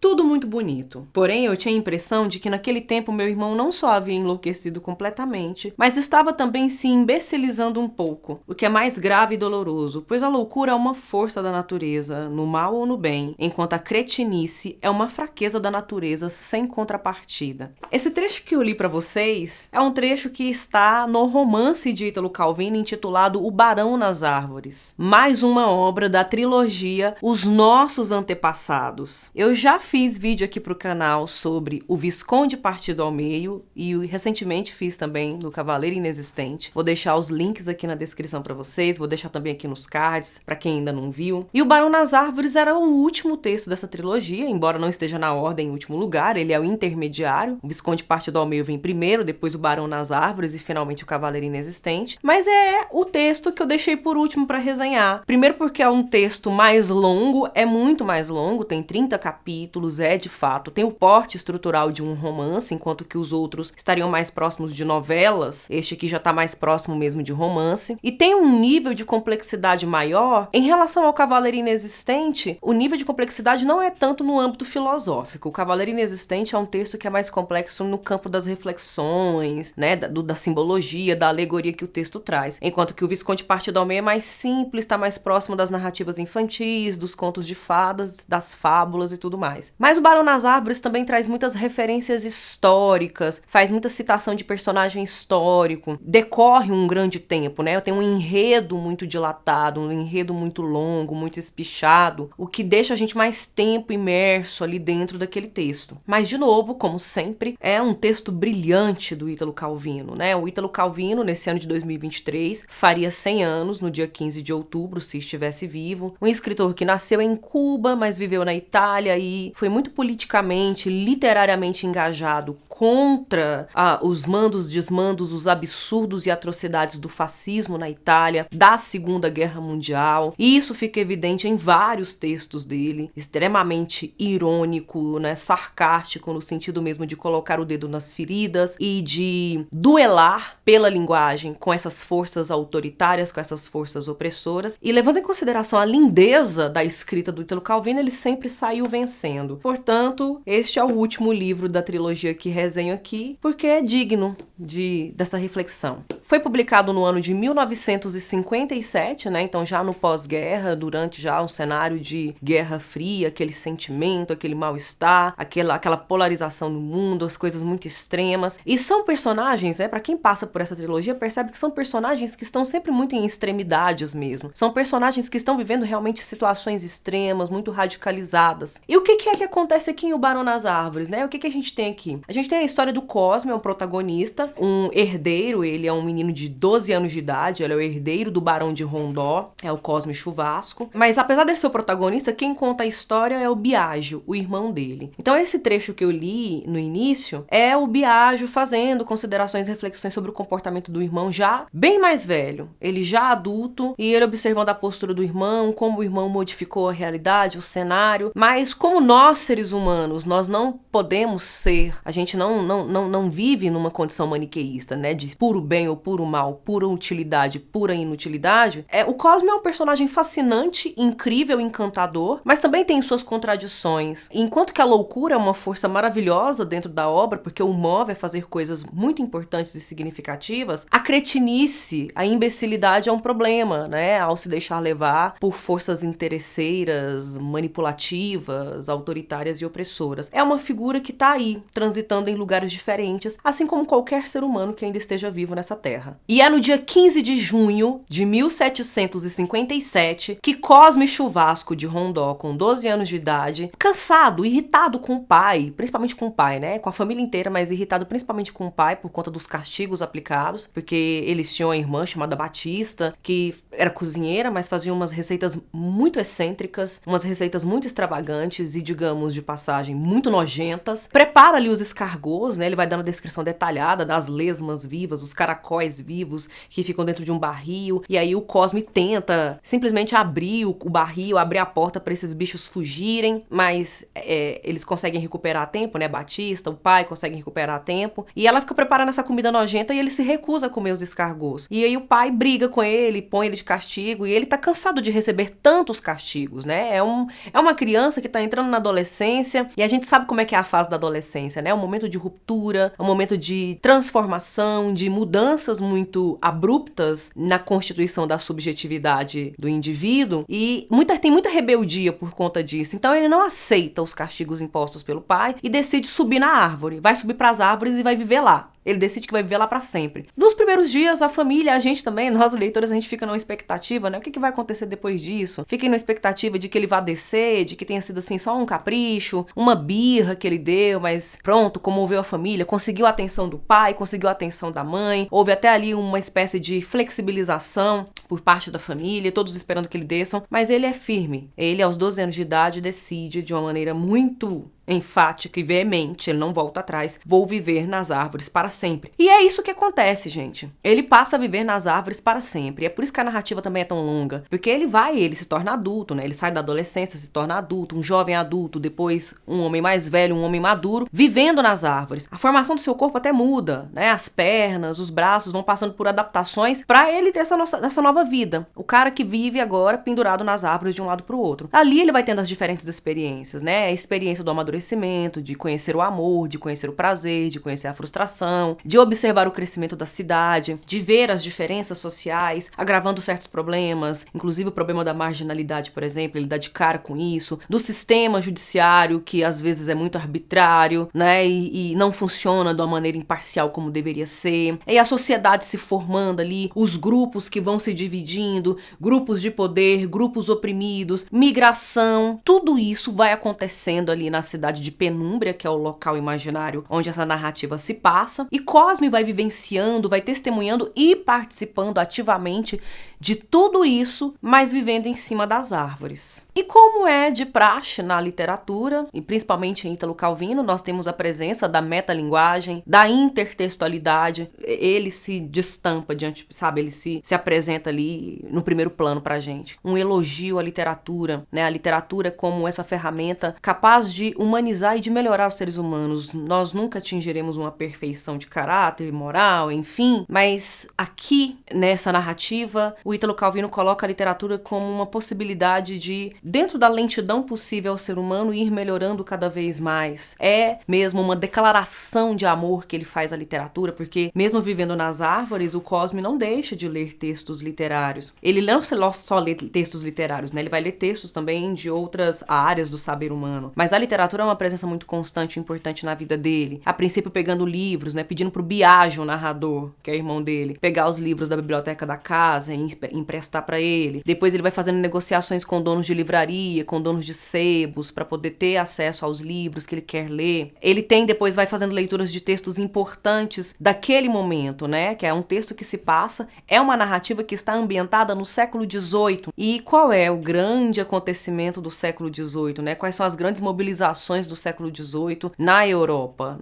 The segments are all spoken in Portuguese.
Tudo muito bonito. Porém, eu tinha a impressão de que naquele tempo meu irmão não só havia enlouquecido completamente, mas estava também se imbecilizando um pouco, o que é mais grave e doloroso, pois a loucura é uma força da natureza, no mal ou no bem, enquanto a cretinice é uma fraqueza da natureza sem contrapartida. Esse trecho que eu li para vocês é um trecho que está no romance de Ítalo Calvino intitulado O Barão nas Árvores, mais uma obra da trilogia Os Nossos Antepassados. Eu já fiz vídeo aqui pro canal sobre o Visconde partido ao meio e recentemente fiz também no Cavaleiro Inexistente. Vou deixar os links aqui na descrição para vocês, vou deixar também aqui nos cards para quem ainda não viu. E o Barão nas Árvores era o último texto dessa trilogia, embora não esteja na ordem em último lugar, ele é o intermediário. O Visconde partido ao meio vem primeiro, depois o Barão nas Árvores e finalmente o Cavaleiro Inexistente. Mas é o texto que eu deixei por último para resenhar. Primeiro porque é um texto mais longo, é muito mais longo, tem 30 capítulos, de fato, tem o porte estrutural de um romance, enquanto que os outros estariam mais próximos de novelas, este aqui já está mais próximo mesmo de romance, e tem um nível de complexidade maior. Em relação ao Cavaleiro Inexistente, o nível de complexidade não é tanto no âmbito filosófico. O Cavaleiro Inexistente é um texto que é mais complexo no campo das reflexões, né, da simbologia, da alegoria que o texto traz, enquanto que o Visconde partido ao meio é mais simples, está mais próximo das narrativas infantis, dos contos de fadas, das fábulas e tudo mais. Mas o Barão nas Árvores também traz muitas referências históricas, faz muita citação de personagem histórico, decorre um grande tempo, né? Tem um enredo muito dilatado, um enredo muito longo, muito espichado, o que deixa a gente mais tempo imerso ali dentro daquele texto. Mas, de novo, como sempre, é um texto brilhante do Ítalo Calvino, né? O Ítalo Calvino, nesse ano de 2023, faria 100 anos, no dia 15 de outubro, se estivesse vivo. Um escritor que nasceu em Cuba, mas viveu na Itália e foi muito politicamente, literariamente engajado contra os mandos, desmandos, os absurdos e atrocidades do fascismo na Itália, da Segunda Guerra Mundial. E isso fica evidente em vários textos dele, extremamente irônico, né, sarcástico, no sentido mesmo de colocar o dedo nas feridas e de duelar pela linguagem com essas forças autoritárias, com essas forças opressoras. E levando em consideração a lindeza da escrita do Ítalo Calvino, ele sempre saiu vencendo. Portanto, este é o último livro da trilogia que resenho aqui, porque é digno dessa reflexão. Foi publicado no ano de 1957, né? Então já no pós-guerra, durante já um cenário de Guerra Fria, aquele sentimento, aquele mal-estar, aquela polarização no mundo, as coisas muito extremas. E são personagens, para quem passa por essa trilogia, percebe que são personagens que estão sempre muito em extremidades mesmo. São personagens que estão vivendo realmente situações extremas, muito radicalizadas. E o que é que acontece aqui em O Barão nas Árvores, né? O que a gente tem aqui? A gente tem a história do Cosme, é um protagonista, um herdeiro, ele é um menino de 12 anos de idade, ele é o herdeiro do Barão de Rondó, é o Cosme Chuvasco. Mas apesar de ser o protagonista, quem conta a história é o Biagio, o irmão dele. Então esse trecho que eu li no início é o Biagio fazendo considerações e reflexões sobre o comportamento do irmão já bem mais velho, ele já adulto, e ele observando a postura do irmão, como o irmão modificou a realidade, o cenário. Mas como nós, seres humanos, nós não podemos ser, a gente não vive numa condição maniqueísta, né, de puro bem ou puro mal, pura utilidade, pura inutilidade. O Cosme é um personagem fascinante, incrível, encantador, mas também tem suas contradições. Enquanto que a loucura é uma força maravilhosa dentro da obra, porque o move a fazer coisas muito importantes e significativas, a cretinice, a imbecilidade é um problema, né, ao se deixar levar por forças interesseiras, manipulativas, autoritárias e opressoras. É uma figura que tá aí, transitando em lugares diferentes, assim como qualquer ser humano que ainda esteja vivo nessa terra. E é no dia 15 de junho de 1757 que Cosme Chuvasco de Rondó, com 12 anos de idade, cansado, irritado com o pai, principalmente com o pai, né? Com a família inteira, mas irritado principalmente com o pai por conta dos castigos aplicados, porque eles tinham uma irmã chamada Batista, que era cozinheira, mas fazia umas receitas muito excêntricas, umas receitas muito extravagantes e, digamos, de passagem, muito nojentas. Prepara ali os escargots escargos, né? Ele vai dando a descrição detalhada das lesmas vivas, os caracóis vivos que ficam dentro de um barril. E aí o Cosme tenta simplesmente abrir o barril, abrir a porta para esses bichos fugirem, mas eles conseguem recuperar a tempo, né? Batista, o pai, conseguem recuperar a tempo. E ela fica preparando essa comida nojenta e ele se recusa a comer os escargos. E aí o pai briga com ele, põe ele de castigo, e ele tá cansado de receber tantos castigos, né? É uma criança que tá entrando na adolescência, e a gente sabe como é que é a fase da adolescência, né? É um momento de ruptura, é um momento de transformação, de mudanças muito abruptas na constituição da subjetividade do indivíduo, e tem muita rebeldia por conta disso. Então ele não aceita os castigos impostos pelo pai e decide subir na árvore, vai subir pras árvores e vai viver lá. Ele decide que vai viver lá pra sempre. Nos primeiros dias, a família, a gente também, nós leitores, a gente fica numa expectativa, né? O que vai acontecer depois disso? Fiquem na expectativa de que ele vá descer, de que tenha sido assim só um capricho, uma birra que ele deu, mas pronto, comoveu a família, conseguiu a atenção do pai, conseguiu a atenção da mãe, houve até ali uma espécie de flexibilização por parte da família, todos esperando que ele desçam, mas ele é firme. Ele, aos 12 anos de idade, decide de uma maneira muito enfática e veemente, ele não volta atrás, vou viver nas árvores para sempre. E é isso que acontece, gente. Ele passa a viver nas árvores para sempre. E é por isso que a narrativa também é tão longa, porque ele se torna adulto, né? Ele sai da adolescência, se torna adulto, um jovem adulto, depois um homem mais velho, um homem maduro, vivendo nas árvores. A formação do seu corpo até muda, né? As pernas, os braços vão passando por adaptações para ele ter essa nova vida. O cara que vive agora pendurado nas árvores de um lado para o outro. Ali ele vai tendo as diferentes experiências, né? A experiência do amadurecimento, de conhecer o amor, de conhecer o prazer, de conhecer a frustração, de observar o crescimento da cidade, de ver as diferenças sociais, agravando certos problemas, inclusive o problema da marginalidade, por exemplo, ele dá de cara com isso, do sistema judiciário, que às vezes é muito arbitrário, né, e não funciona de uma maneira imparcial como deveria ser, e a sociedade se formando ali, os grupos que vão se dividindo, grupos de poder, grupos oprimidos, migração, tudo isso vai acontecendo ali na cidade de Penúmbria, que é o local imaginário onde essa narrativa se passa, e Cosme vai vivenciando, vai testemunhando e participando ativamente de tudo isso, mas vivendo em cima das árvores. E como é de praxe na literatura, e principalmente em Ítalo Calvino, nós temos a presença da metalinguagem, da intertextualidade, ele se destampa diante, sabe, ele se apresenta ali no primeiro plano pra gente. Um elogio à literatura, né, a literatura como essa ferramenta capaz de humanizar e de melhorar os seres humanos. Nós nunca atingiremos uma perfeição de caráter, moral, enfim, mas aqui, nessa narrativa, o Ítalo Calvino coloca a literatura como uma possibilidade de, dentro da lentidão possível ao ser humano, ir melhorando cada vez mais. É mesmo uma declaração de amor que ele faz à literatura, porque mesmo vivendo nas árvores, o Cosme não deixa de ler textos literários. Ele não só lê textos literários, né? Ele vai ler textos também de outras áreas do saber humano. Mas a literatura é uma presença muito constante e importante na vida dele. A princípio pegando livros, né? Pedindo pro Biagio, o narrador, que é irmão dele, pegar os livros da biblioteca da casa e emprestar para ele. Depois ele vai fazendo negociações com donos de livraria, com donos de sebos, para poder ter acesso aos livros que ele quer ler. Ele depois vai fazendo leituras de textos importantes daquele momento, né? Que é um texto que se passa, é uma narrativa que está ambientada no século XVIII. E qual é o grande acontecimento do século XVIII, né? Quais são as grandes mobilizações do século XVIII na Europa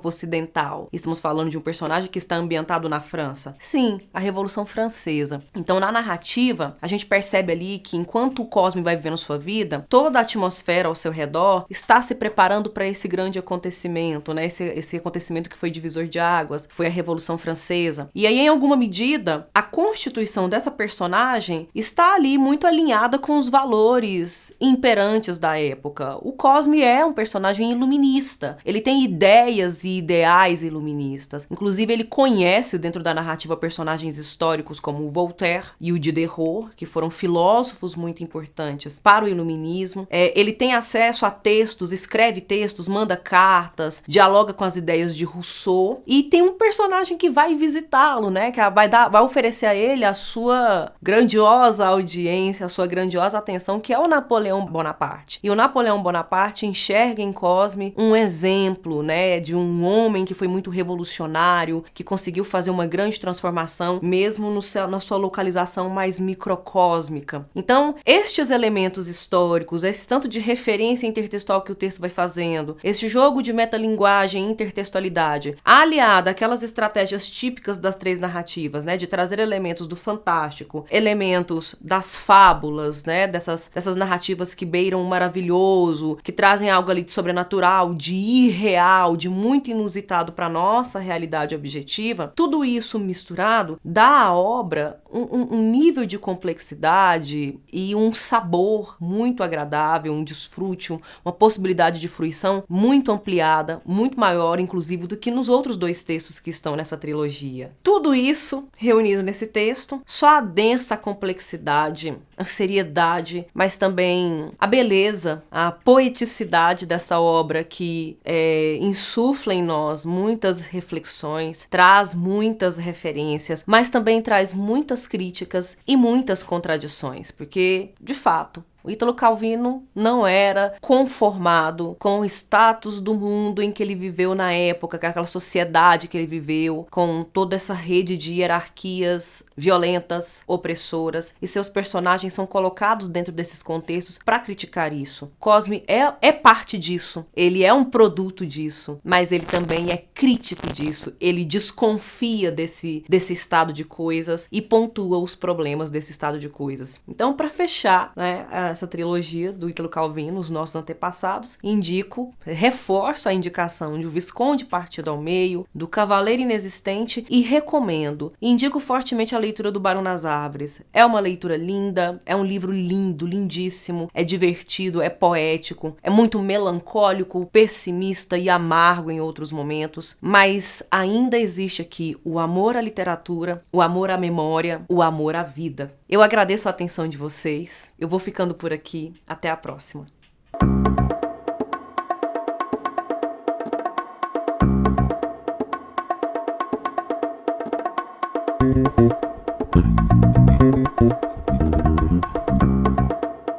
Ocidental? Estamos falando de um personagem que está ambientado na França. Sim, a Revolução Francesa. Então, na narrativa, a gente percebe ali que enquanto o Cosme vai vivendo sua vida, toda a atmosfera ao seu redor está se preparando para esse grande acontecimento, né? Esse acontecimento que foi divisor de águas, foi a Revolução Francesa. E aí, em alguma medida, a constituição dessa personagem está ali muito alinhada com os valores imperantes da época. O Cosme é um personagem iluminista. Ele tem ideias e ideais iluministas. Inclusive, ele conhece dentro da narrativa personagens históricos como o Voltaire e o Diderot, que foram filósofos muito importantes para o iluminismo. Ele tem acesso a textos, escreve textos, manda cartas, dialoga com as ideias de Rousseau, e tem um personagem que vai visitá-lo, né? Que vai oferecer a ele a sua grandiosa audiência, a sua grandiosa atenção, que é o Napoleão Bonaparte. E o Napoleão Bonaparte enxerga em Cosme um exemplo, né, de um homem que foi muito revolucionário, que conseguiu fazer uma grande transformação, mesmo na sua localização civilização mais microcósmica. Então, estes elementos históricos, esse tanto de referência intertextual que o texto vai fazendo, esse jogo de metalinguagem e intertextualidade, aliado àquelas estratégias típicas das três narrativas, né, de trazer elementos do fantástico, elementos das fábulas, né, dessas narrativas que beiram o maravilhoso, que trazem algo ali de sobrenatural, de irreal, de muito inusitado para nossa realidade objetiva, tudo isso misturado dá à obra um nível de complexidade e um sabor muito agradável, um desfrute, uma possibilidade de fruição muito ampliada, muito maior, inclusive, do que nos outros dois textos que estão nessa trilogia. Tudo isso reunido nesse texto, só adensa a complexidade, a seriedade, mas também a beleza, a poeticidade dessa obra que insufla em nós muitas reflexões, traz muitas referências, mas também traz muitas críticas e muitas contradições, porque, de fato, o Ítalo Calvino não era conformado com o status do mundo em que ele viveu na época, com aquela sociedade que ele viveu, com toda essa rede de hierarquias violentas, opressoras, e seus personagens são colocados dentro desses contextos para criticar isso. Cosme é parte disso, ele é um produto disso, mas ele também é crítico disso, ele desconfia desse estado de coisas e pontua os problemas desse estado de coisas. Então, para fechar, né, essa trilogia do Ítalo Calvino, os nossos antepassados, reforço a indicação de O Visconde Partido ao Meio, do Cavaleiro Inexistente e recomendo, indico fortemente a leitura do Barão das Árvores. É uma leitura linda, é um livro lindo, lindíssimo, é divertido, é poético, é muito melancólico, pessimista e amargo em outros momentos, mas ainda existe aqui o amor à literatura, o amor à memória, o amor à vida. Eu agradeço a atenção de vocês, eu vou ficando por aqui, até a próxima.